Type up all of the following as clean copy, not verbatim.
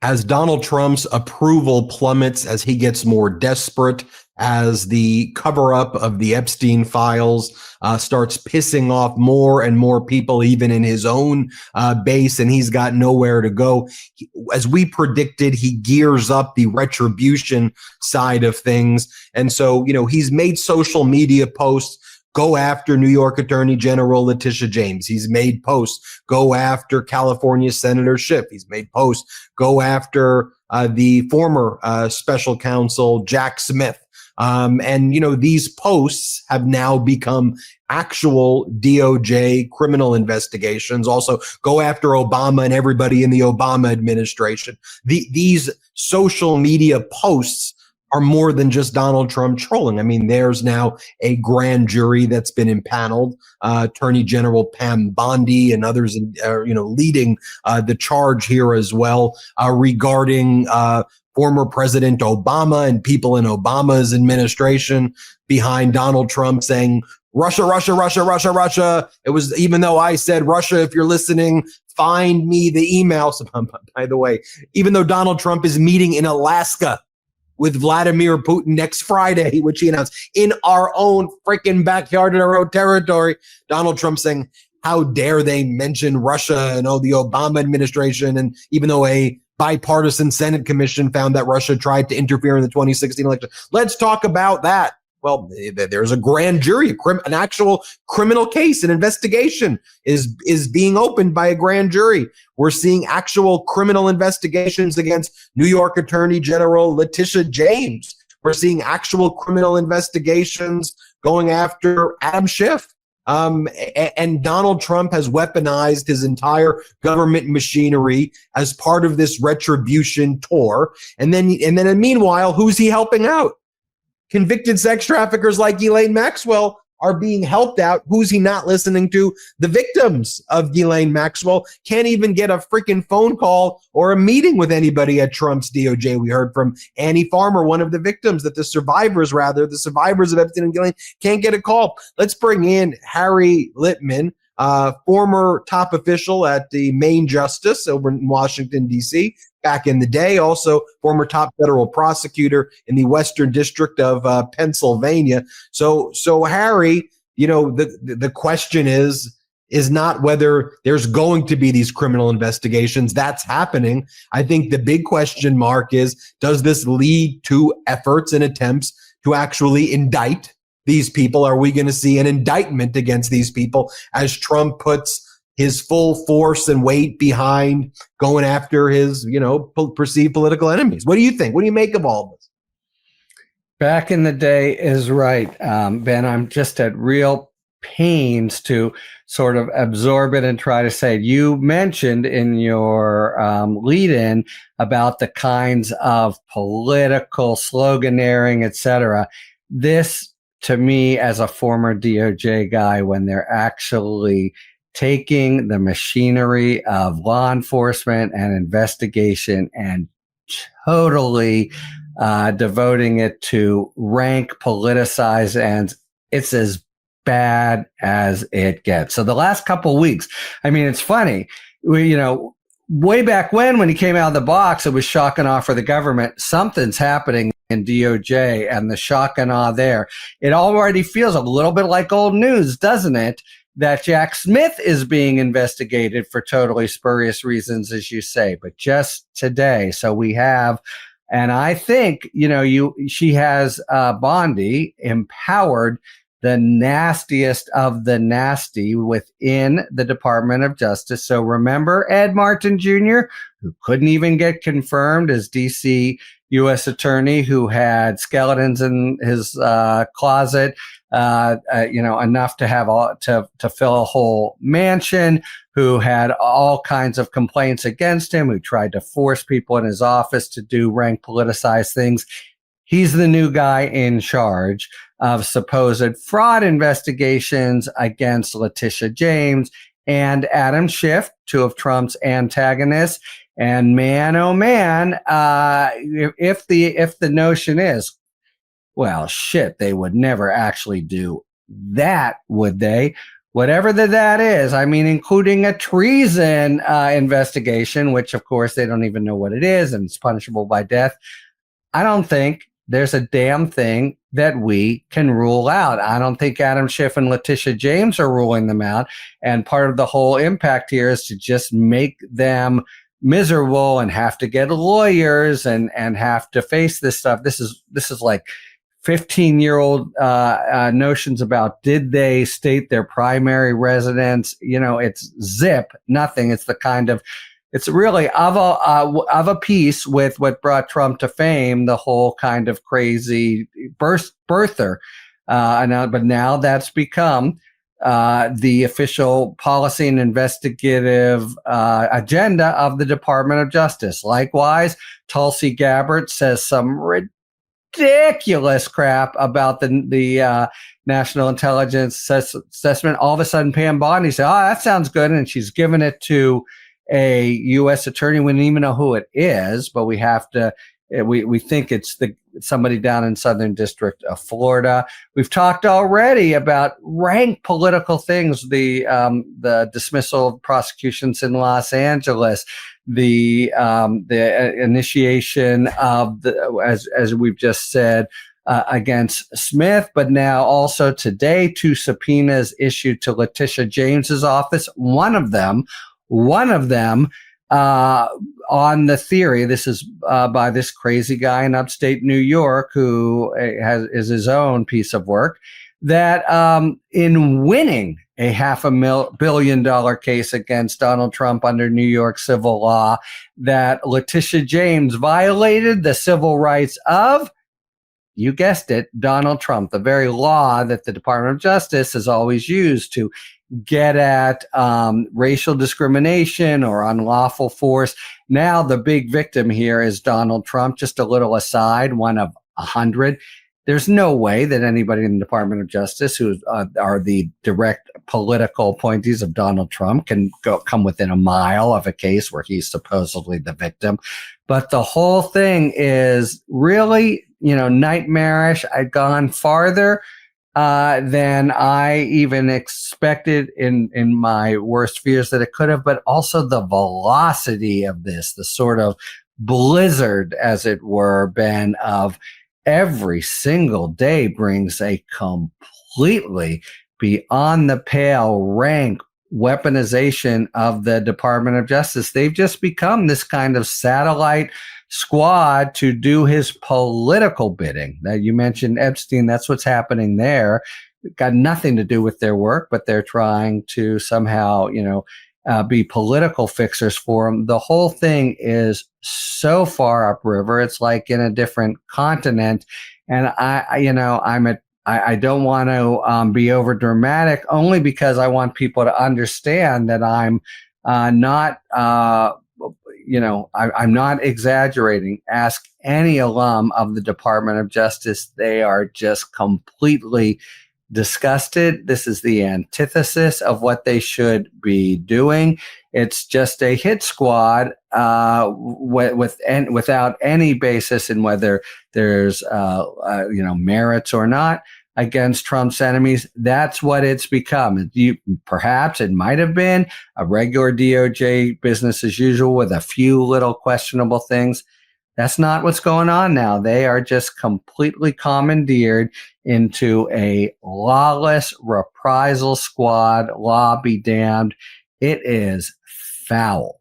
as Donald Trump's approval plummets, as he gets more desperate, as the cover-up of the Epstein files starts pissing off more and more people, even in his own base, and he's got nowhere to go. As we predicted, he gears up the retribution side of things. And so, he's made social media posts go after New York Attorney General Letitia James. He's made posts go after California Senator Schiff. He's made posts go after the former special counsel Jack Smith. And these posts have now become actual DOJ criminal investigations. Also go after Obama and everybody in the Obama administration. These social media posts are more than just Donald Trump trolling. I mean, there's now a grand jury that's been impaneled. Attorney General Pam Bondi and others, leading the charge here as well regarding former President Obama and people in Obama's administration behind Donald Trump saying, Russia, Russia, Russia, Russia, Russia. It was, even though I said, Russia, if you're listening, find me the emails. By the way, even though Donald Trump is meeting in Alaska with Vladimir Putin next Friday, which he announced in our own freaking backyard in our own territory, Donald Trump saying, how dare they mention Russia and the Obama administration. And even though a bipartisan Senate commission found that Russia tried to interfere in the 2016 election. Let's talk about that. Well, there's a grand jury, an actual criminal case, an investigation is being opened by a grand jury. We're seeing actual criminal investigations against New York Attorney General Letitia James. We're seeing actual criminal investigations going after Adam Schiff. And Donald Trump has weaponized his entire government machinery as part of this retribution tour. And then meanwhile, who's he helping out? Convicted sex traffickers like Ghislaine Maxwell are being helped out. Who's he not listening to? The victims of Ghislaine Maxwell can't even get a freaking phone call or a meeting with anybody at Trump's DOJ. We heard from Annie Farmer, one of the victims, that the survivors of Epstein and Ghislaine can't get a call. Let's bring in Harry Litman, former top official at the Maine Justice over in Washington, D.C. back in the day, also former top federal prosecutor in the Western District of Pennsylvania. So Harry, the question is not whether there's going to be these criminal investigations. That's happening. I think the big question mark is, does this lead to efforts and attempts to actually indict these people? Are we going to see an indictment against these people as Trump puts his full force and weight behind going after his, perceived political enemies? What do you think? What do you make of all of this? Back in the day is right, Ben. I'm just at real pains to sort of absorb it and try to say, you mentioned in your lead-in about the kinds of political sloganeering, etc. This, to me, as a former DOJ guy, when they're actually taking the machinery of law enforcement and investigation and totally devoting it to rank politicized ends, it's as bad as it gets. So the last couple of weeks, I mean, it's funny, way back when he came out of the box, it was shock and awe for the government. Something's happening in DOJ and the shock and awe there. It already feels a little bit like old news, doesn't it? That Jack Smith is being investigated for totally spurious reasons, as you say, but just today. So we have, and I think, she has Bondi empowered the nastiest of the nasty within the Department of Justice. So remember Ed Martin Jr., who couldn't even get confirmed as DC U.S. attorney, who had skeletons in his closet, enough to have to fill a whole mansion, who had all kinds of complaints against him, who tried to force people in his office to do rank politicized things. He's the new guy in charge of supposed fraud investigations against Letitia James and Adam Schiff, two of Trump's antagonists. And man, oh man, if the notion is, well, shit, they would never actually do that, would they? whatever that is, I mean, including a treason investigation, which of course they don't even know what it is and it's punishable by death. I don't think there's a damn thing that we can rule out. I don't think Adam Schiff and Letitia James are ruling them out. And part of the whole impact here is to just make them miserable and have to get lawyers and have to face this stuff. This is like 15-year-old notions about did they state their primary residence? You know, it's zip, nothing. It's the kind of, it's really of a piece with what brought Trump to fame, the whole kind of crazy birther. But now that's become the official policy and investigative agenda of the Department of Justice. Likewise, Tulsi Gabbard says some ridiculous crap about the National Intelligence Assessment. All of a sudden, Pam Bondi said, "Oh, that sounds good," and she's given it to a U.S. attorney. We don't even know who it is, but we have to. We think it's somebody down in Southern District of Florida. We've talked already about rank political things, the dismissal of prosecutions in Los Angeles, the initiation of as we've just said, against Smith, but now also today 2 subpoenas issued to Letitia James's office. One of them. On the theory, this is by this crazy guy in upstate New York who is his own piece of work, that in winning a $500 million case against Donald Trump under New York civil law, that Letitia James violated the civil rights of, you guessed it, Donald Trump, the very law that the Department of Justice has always used to get at racial discrimination or unlawful force. Now the big victim here is Donald Trump. Just a little aside, one of 100. There's no way that anybody in the Department of Justice, who are the direct political appointees of Donald Trump, can come within a mile of a case where he's supposedly the victim. But the whole thing is really, nightmarish. I'd gone farther than I even expected in my worst fears that it could have, but also the velocity of this, the sort of blizzard, as it were, Ben, of every single day brings a completely beyond the pale rank weaponization of the Department of Justice. They've just become this kind of satellite squad to do his political bidding. That you mentioned Epstein, that's what's happening there. It got nothing to do with their work, but they're trying to somehow, be political fixers for him. The whole thing is so far upriver. It's like in a different continent. And I don't want to be over dramatic, only because I want people to understand that I'm not I'm not exaggerating. Ask any alum of the Department of Justice. They are just completely disgusted. This is the antithesis of what they should be doing. It's just a hit squad without any basis in whether there's merits or not against Trump's enemies. That's what it's become. Perhaps it might have been a regular DOJ business as usual with a few little questionable things. That's not what's going on now. They are just completely commandeered into a lawless reprisal squad. Law be damned. It is foul.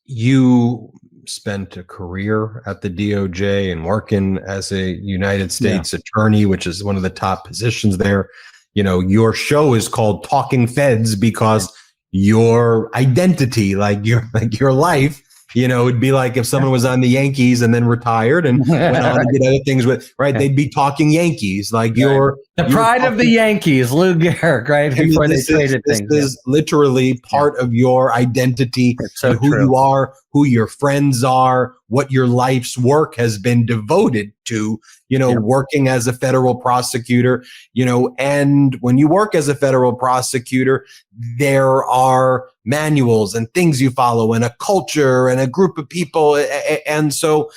You spent a career at the DOJ and working as a United States attorney, which is one of the top positions there. Your show is called Talking Feds because your identity, like your life, it'd be like if someone was on the Yankees and then retired and went on to get other things they'd be talking Yankees, like the pride of the Yankees, Lou Gehrig, right? Before they traded things. This is literally part of your identity, so who true. You are, who your friends are, what your life's work has been devoted to, working as a federal prosecutor, and when you work as a federal prosecutor, there are manuals and things you follow and a culture and a group of people. And so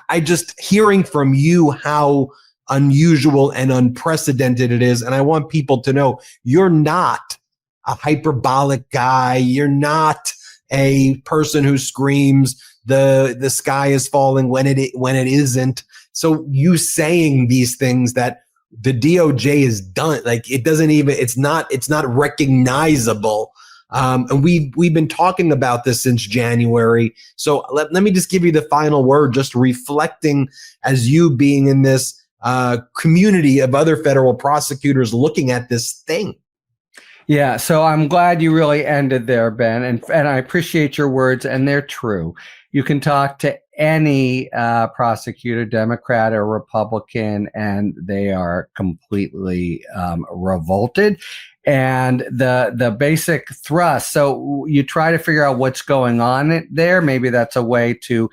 I just hearing from you how unusual and unprecedented it is. And I want people to know you're not a hyperbolic guy. You're not a person who screams the sky is falling when it isn't. So you saying these things that the DOJ is done, like it doesn't even, it's not recognizable. And we've been talking about this since January. So let me just give you the final word, just reflecting as you being in this community of other federal prosecutors looking at this thing. Yeah, so I'm glad you really ended there, Ben, and I appreciate your words, and they're true. You can talk to any prosecutor, Democrat or Republican, and they are completely revolted. And the basic thrust, so you try to figure out what's going on there. Maybe that's a way to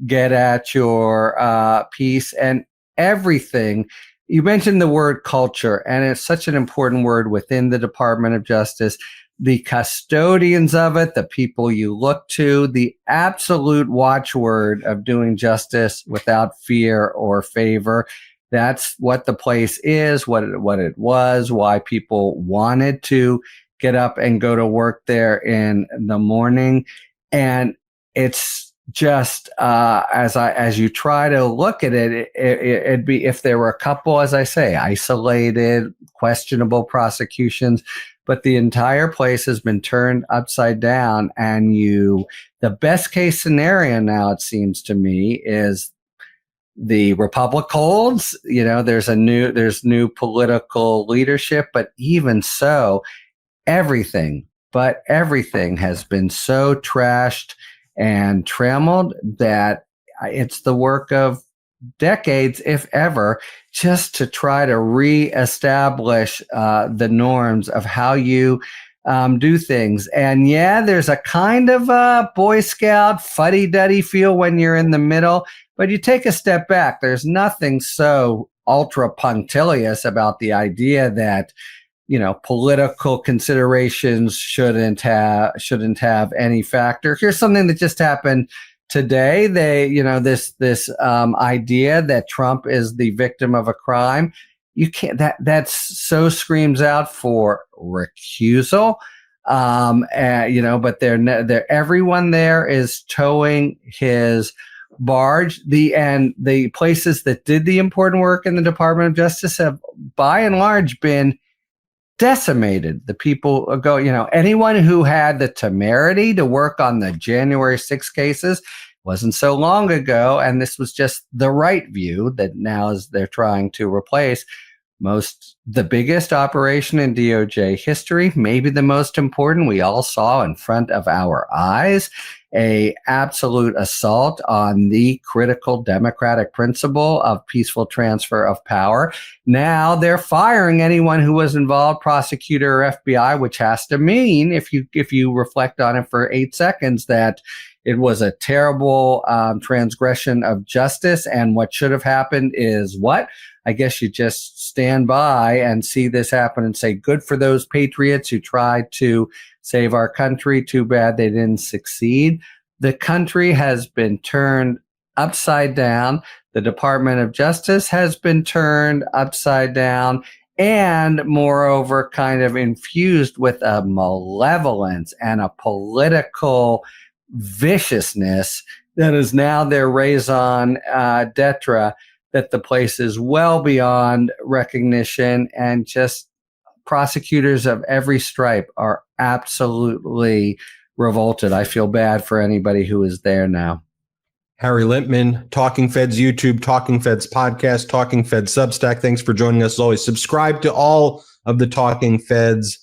get at your piece and everything. You mentioned the word culture, and it's such an important word within the Department of Justice. The custodians of it, the people you look to, the absolute watchword of doing justice without fear or favor. That's what the place is, what it was, why people wanted to get up and go to work there in the morning. And it's just as you try to look at it, it'd be if there were a couple, as I say, isolated, questionable prosecutions, but the entire place has been turned upside down. And the best case scenario now, it seems to me, is the Republic holds. There's new political leadership, but even so, everything has been so trashed and trammeled that it's the work of decades, if ever, just to try to reestablish the norms of how you do things. And yeah, there's a kind of a Boy Scout fuddy-duddy feel when you're in the middle, but you take a step back. There's nothing so ultra punctilious about the idea that political considerations shouldn't have any factor. Here's something that just happened today. This idea that Trump is the victim of a crime. You can't. That so screams out for recusal. But they're everyone there is towing his barge. The places that did the important work in the Department of Justice have, by and large, been decimated. The people go, anyone who had the temerity to work on the January 6 cases wasn't so long ago, and this was just the right view that now they're trying to replace. The biggest operation in DOJ history, maybe the most important, we all saw in front of our eyes, a absolute assault on the critical democratic principle of peaceful transfer of power. Now they're firing anyone who was involved, prosecutor or FBI, which has to mean, if you reflect on it for 8 seconds, that it was a terrible transgression of justice. And what should have happened is what? I guess you just stand by and see this happen and say, good for those patriots who tried to save our country. Too bad they didn't succeed. The country has been turned upside down. The Department of Justice has been turned upside down. And moreover, kind of infused with a malevolence and a political viciousness that is now their raison d'etre, that the place is well beyond recognition, and just prosecutors of every stripe are absolutely revolted. I feel bad for anybody who is there now. Harry Litman, Talking Feds YouTube, Talking Feds podcast, Talking Feds Substack. Thanks for joining us as always. Subscribe to all of the Talking Feds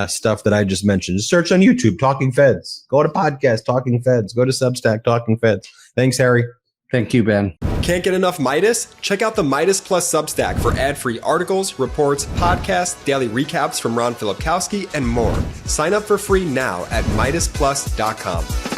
stuff that I just mentioned. Just search on YouTube, Talking Feds. Go to podcast, Talking Feds. Go to Substack, Talking Feds. Thanks, Harry. Thank you, Ben. Can't get enough Meidas? Check out the Meidas Plus Substack for ad-free articles, reports, podcasts, daily recaps from Ron Filipkowski, and more. Sign up for free now at MeidasPlus.com.